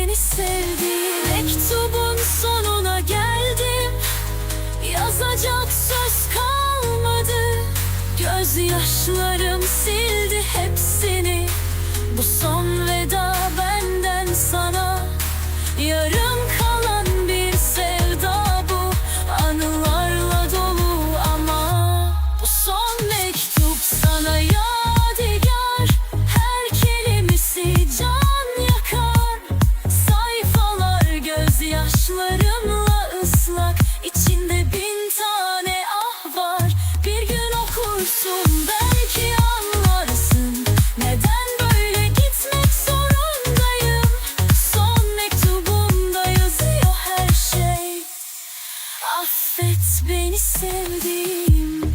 beni sevdiğin mektubun sonuna geldim. Yazacak söz kalmadı. Gözyaşlarım sildi hepsini. Bu son veda benden sana. Yarım kalan bir sevda bu. Anılarla dolu ama bu son mektup sana yadigar. Her kelimesi can yakar. Sayfalar gözyaşlarımla ıslak. İçinde 1000 tane ah var. Bir gün okursun, belki anlarsın. Neden böyle gitmek zorundayım? Son mektubumda yazıyor her şey. Affet beni sevdiğim.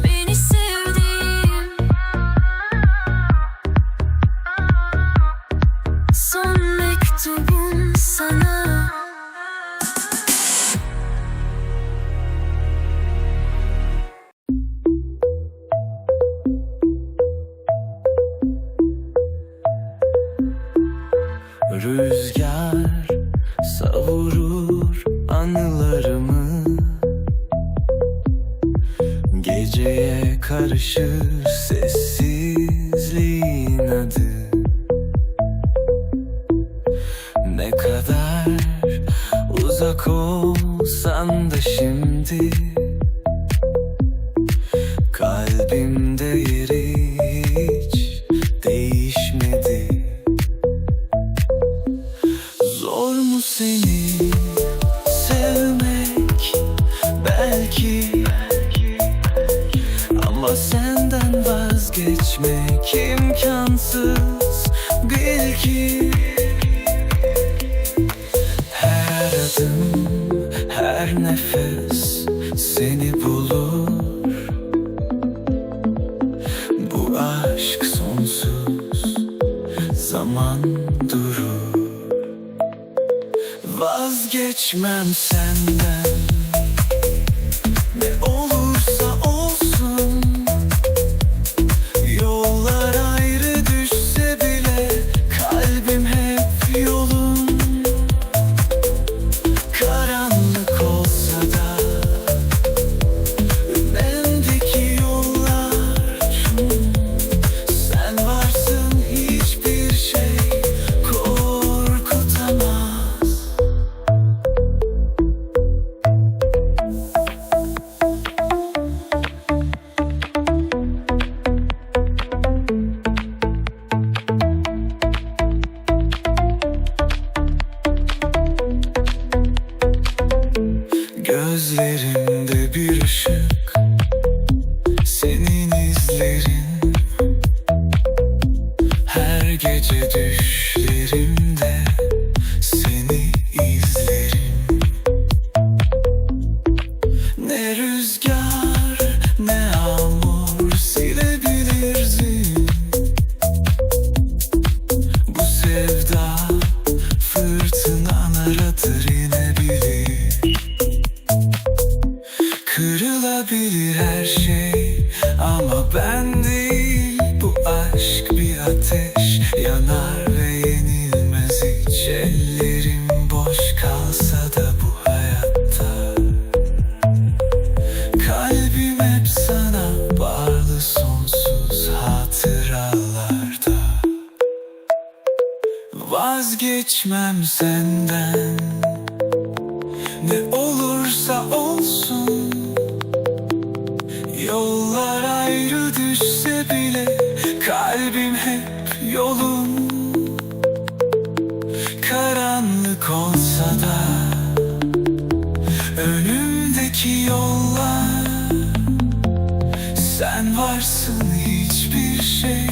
Beni sevdiğim. Son mektubum sana. Rüzgar savurur anılarımı. Geceye karışır sessizliğin adı. Ne kadar uzak olsan da şimdi kalbimde yeri hiç değişmedi. Zor mu seni sevmek belki, ama senden vazgeçmek imkansız, bil ki. Her adım, her nefes seni bulur. Bu aşk sonsuz, zaman durur. Vazgeçmem senden, ne olursa olsun. Yollar ayrı düşse bile kalbim hep yolun. Karanlık olsa da önümdeki yollar, sen varsın, hiçbir şey korkutamaz. Gözlerimde bir ışık, senin izlerin. Her gece düşlerimde seni izlerim. Ne rüzgar ne yağmur silebilirsin. Bu sevda fırtınalar atır inebilir. Kırılabilir her şey ama ben değil. Bu aşk bir ateş, yanar ve yenilmez hiç. Ellerim boş kalsa da bu hayatta, kalbim hep sana bağlı sonsuz hatıralarda. Vazgeçmem senden, ne olursa olsun. Yollar ayrı düşse bile kalbim hep yolun. Karanlık olsa da önümdeki yollar, sen varsın, hiçbir şey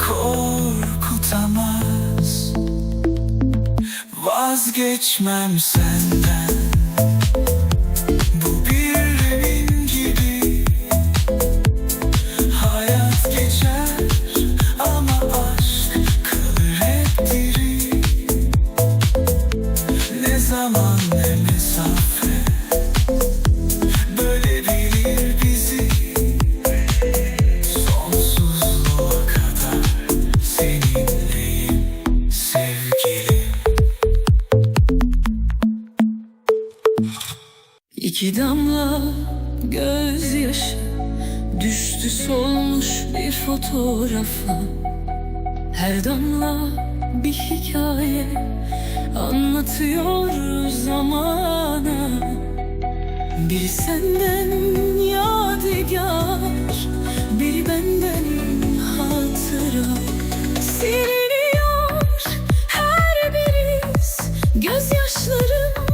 korkutamaz. Vazgeçmem senden. Bu bir revin gibi, hayat geçer ama aşk kalır hep diri. Ne zaman ne mesafe bölebilir bizi. Sonsuzluğa kadar senin İki damla gözyaşı düştü solmuş bir fotoğrafa. Her damla bir hikaye anlatıyor zamana. Biri senden yadigar, biri benden hatıra. Siliniyor her biriz, gözyaşlarım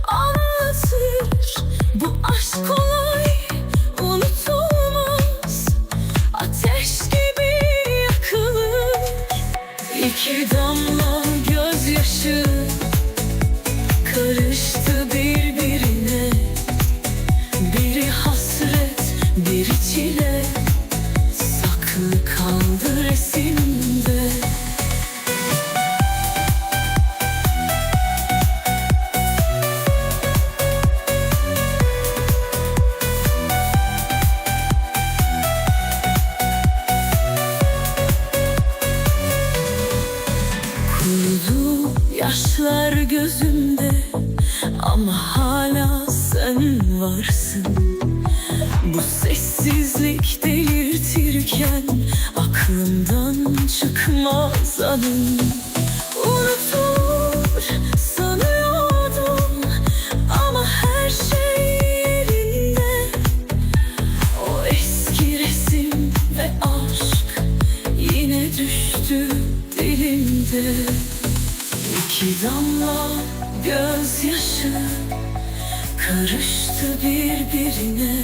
anlatır. Bu aşk kolay unutulmaz, ateş gibi yakılır. İki damla gözyaşı karıştı birbirine. Biri hasret, biri çile, saklı kaldı resimde. Kurudu yaşlar gözümde ama hala sen varsın. Bu sessizlik delirtirken aklımdan çıkmaz anın. Unutur sanıyordum ama her şey yerinde. O eski resim ve aşk yine düştü dilimde. İki damla gözyaşı karıştı birbirine.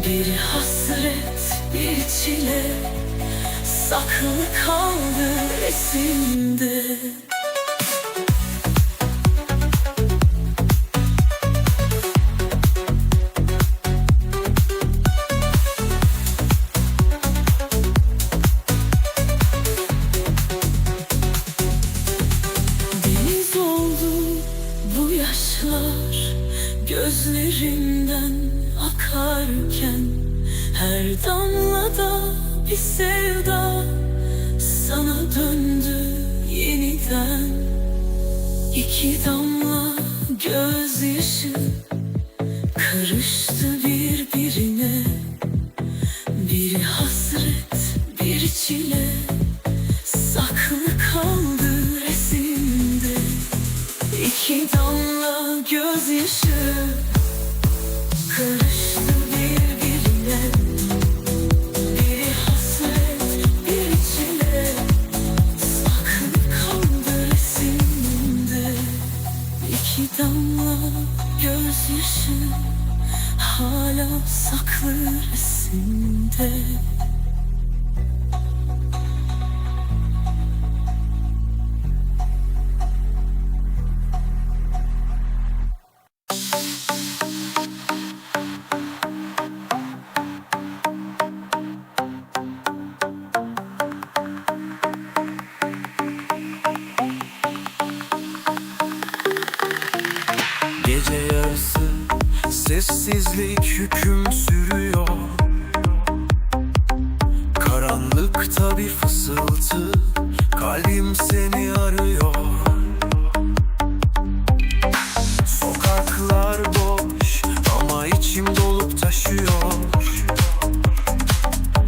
Biri hasret, biri çile, saklı kaldı resimde. Deniz oldu bu yaşlar gözlerimden akarken. Her damlada bir sevda sana döndü yeniden. İki damla gözyaşı karıştı birbirine. Biri hasret, biri çile, saklı kaldı resimde. İki damla gözyaşı karıştı birbirine. Biri hasret, biri çile, saklı kaldı resimde. İki damla gözyaşı hala saklı resimde. Gece yarısı sessizlik hüküm sürüyor. Karanlıkta bir fısıltı, kalbim seni arıyor. Sokaklar boş ama içim dolup taşıyor.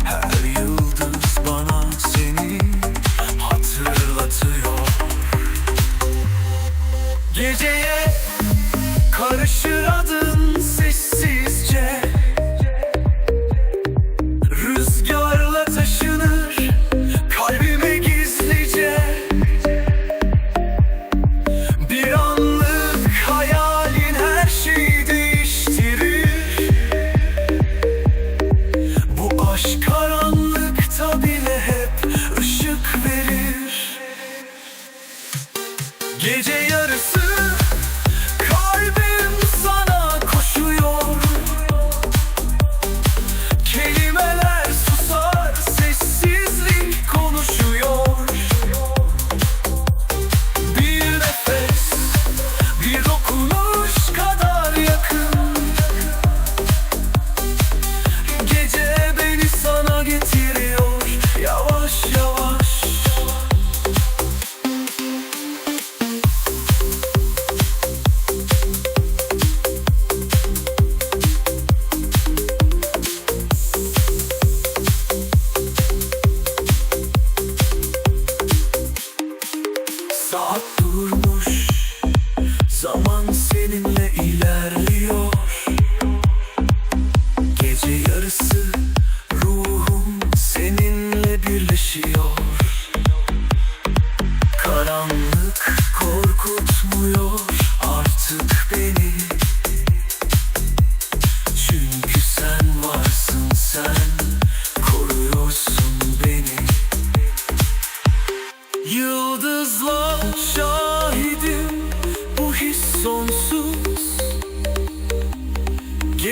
Her yıldız bana seni hatırlatıyor. Geceye karışır adın sessizce, rüzgarla taşınır kalbime gizlice.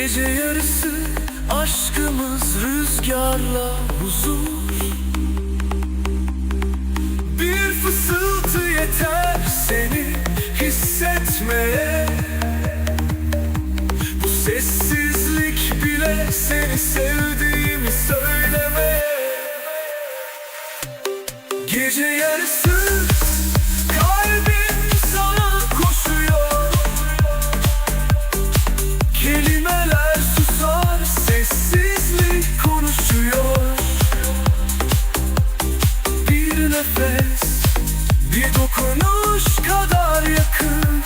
Gece yarısı aşkımız rüzgarla huzur. Bir fısıltı yeter seni hissetmeye. Bu sessizlik bile seni sevdiğimi söylemeye. Gece yarısı kalbim sana koşuyor. Kelimeler susar, sessizlik konuşuyor. Bir nefes, bir dokunuş kadar yakın.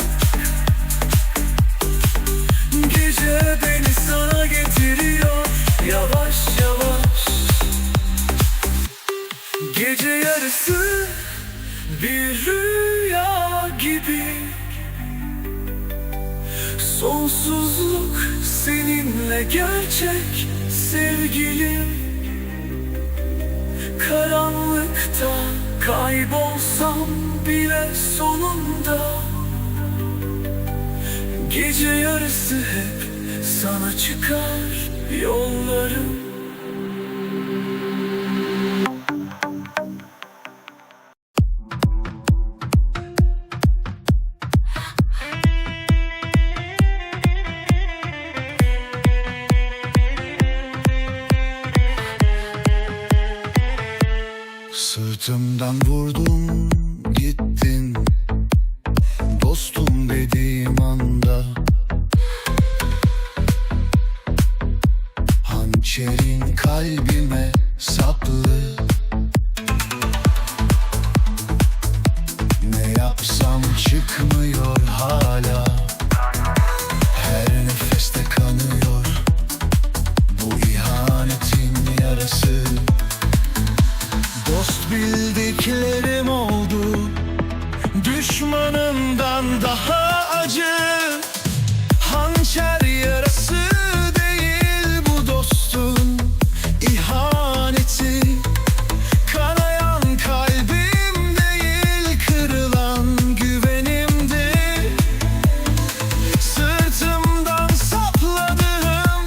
Gece beni sana getiriyor yavaş yavaş. Gece yarısı bir rüya gibi. Sonsuzluk seninle gerçek sevgilim. Karanlıkta kaybolsam bile sonunda gece yarısı hep sana çıkar yollarım. Sırtımdan vurdun gittin, dostum dediğim anda. Hançerin kalbime saplı. Ne yapsam çıkmıyor hala. Her nefeste kanıyor bu ihanetin yarası. Dost bildiklerim oldu, düşmanımdan daha acı. Hançer yarası değil bu dostun ihaneti. Kanayan kalbim değil, kırılan güvenimdi. Sırtımdan sapladığım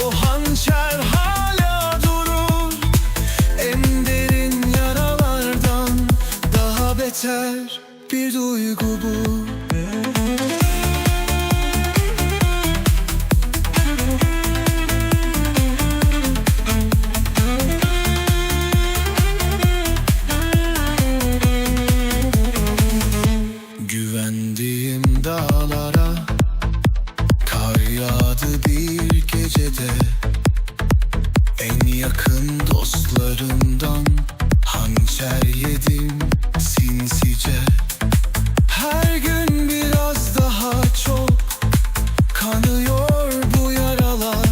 o hançer hala durur. En derin yaralardan daha beter bir duygu bu. Güvendiğim dağlara kar yağdı bir gecede. En yakın dostlarımdan hançer yedim sinsice. Her gün biraz daha çok kanıyor bu yaralar.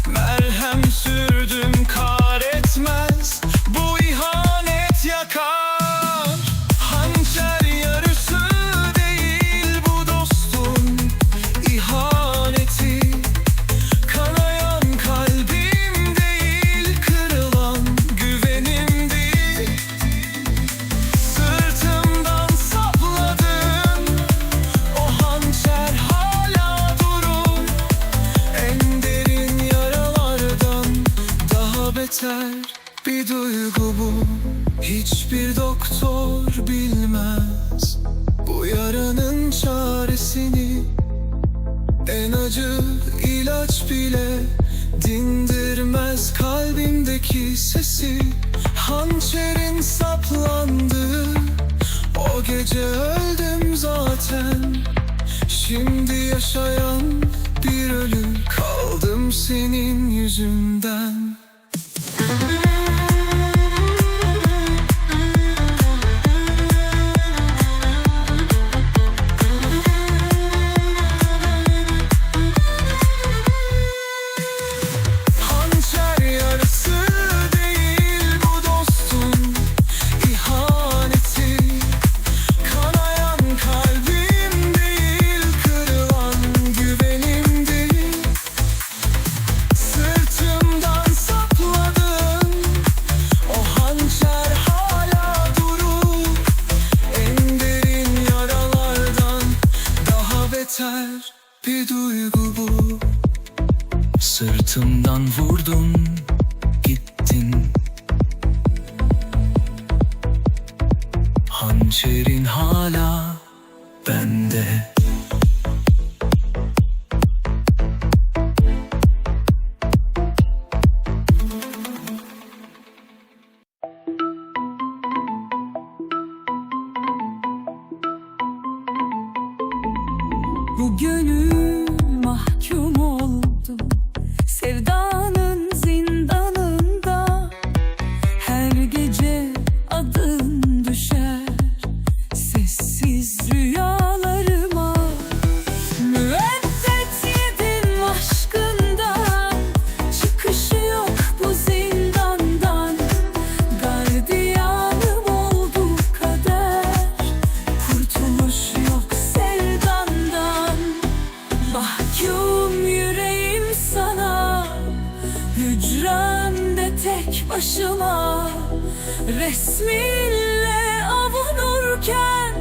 Merhem sürdüm kar etmez, bu ihanet yakar. Hançer yarısı değil bu dostun ihaneti. Kanayan kalbim değil, kırılan güvenimdi. Sırtımdan sapladın o hançer hala durur. En derin yaralardan daha beter bir duygu bu. Hiçbir doktor bilmez bu yaranın çaresini. En acı ilaç bile dindirmez kalbimdeki sesi. Hançerin saplandı, o gece öldüm zaten. Şimdi yaşayan bir ölü kaldım senin yüzünden. Hançer yarısı değil bu dostun ihaneti. Kanayan kalbim değil, kırılan güvenimdi. Sırtımdan hançerin hala bende. Bu gönül mahkum oldu sevdanın zindanında. Her gece adın düşer sessiz rüyalarıma. Müebbet yedin aşkından, çıkışı yok bu zindandan. Gardiyanım oldu kader, kurtuluş yok sevdandan. Mahkum yüreğim sana, hücremde tek başıma. Resminle avunurken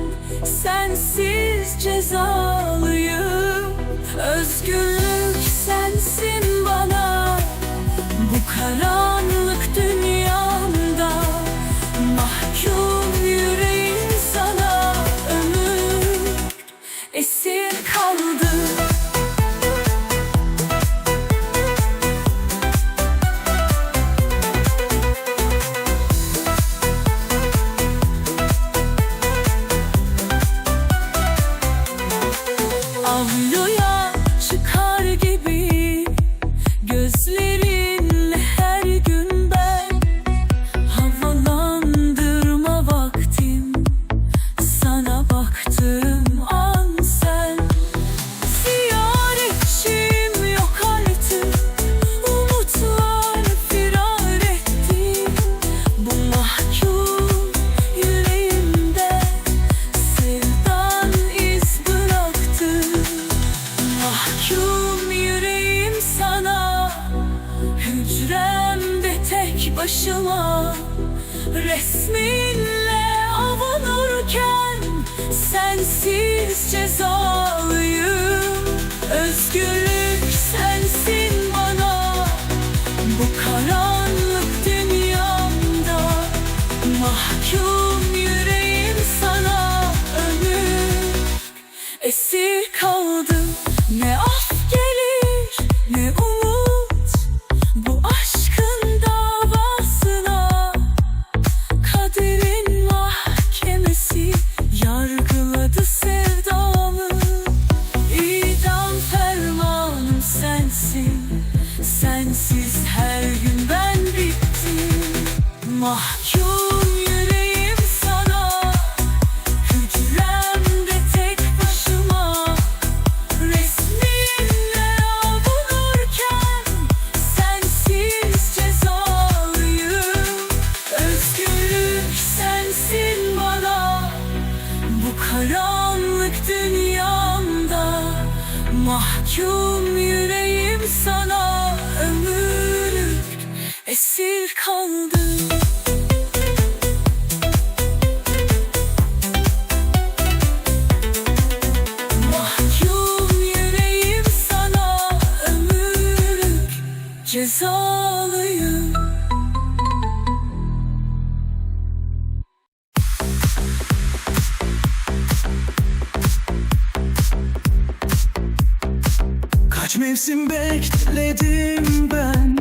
sensiz cezalıyım. Özgürlük sensin bana bu karanlık dünyamda. Mahkum yüreğim sana, ömür esir kaldı. Avluya çıkar gibi gözlerinle her gün ben. Havalandırma vaktim, sana baktığım an sen. Ziyaretçim yok artık, umutlar firar etti. Bu mahkum yüreğimde sevdan iz bıraktı. Mahkum yüreğim sana, hücremde tek başıma. Resminle avunurken sensiz cezalıyım. Özgürlük sensin bana bu karanlık dünyamda. Mahkum yüreğim sana, ömür esir kaldım. Ne af gelir ne umut bu aşkın davasına. Kaderin mahkemesi yargıladı sevdamı. İdam fermanım sensin, sensiz her gün ben bittim. Mahkum yüreğim sana, hücremde tek başıma. Resminle avunurken sensiz cezalıyım. Özgürlük sensin bana bu karanlık dünyamda. Mahkum yüreğim sana, ömürlük esir kaldı. Mahkum yüreğim sana, ömürlük cezalıyım. Kaç mevsim bekledim ben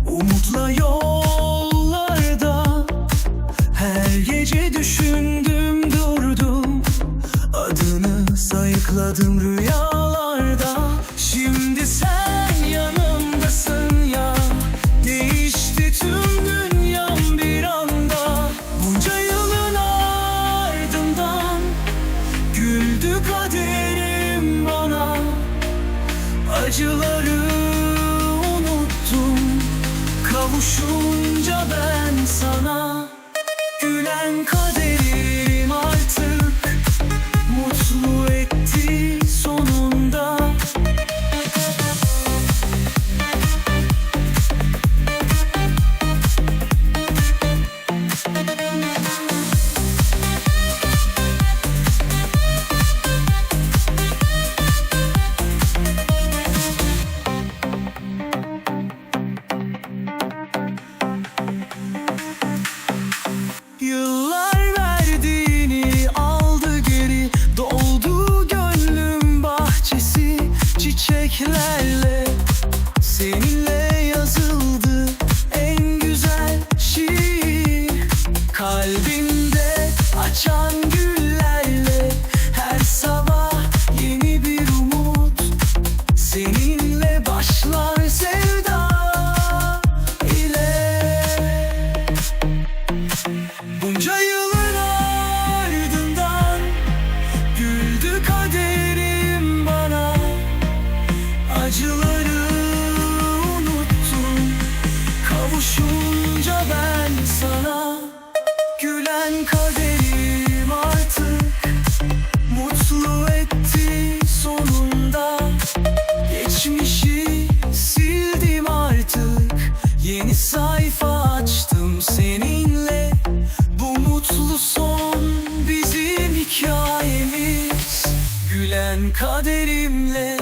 umutla yollarda. Her gece düşündüm durdum, adını sayıkladım rüyalarda. Şimdi sen yanımdasın ya, değişti tüm dünyam bir anda. Bunca yılın ardından güldü kaderim bana. Acıları unuttum kavuşunca ben sana. Gülen kaderim artık mutlu etti sonunda. kaderimle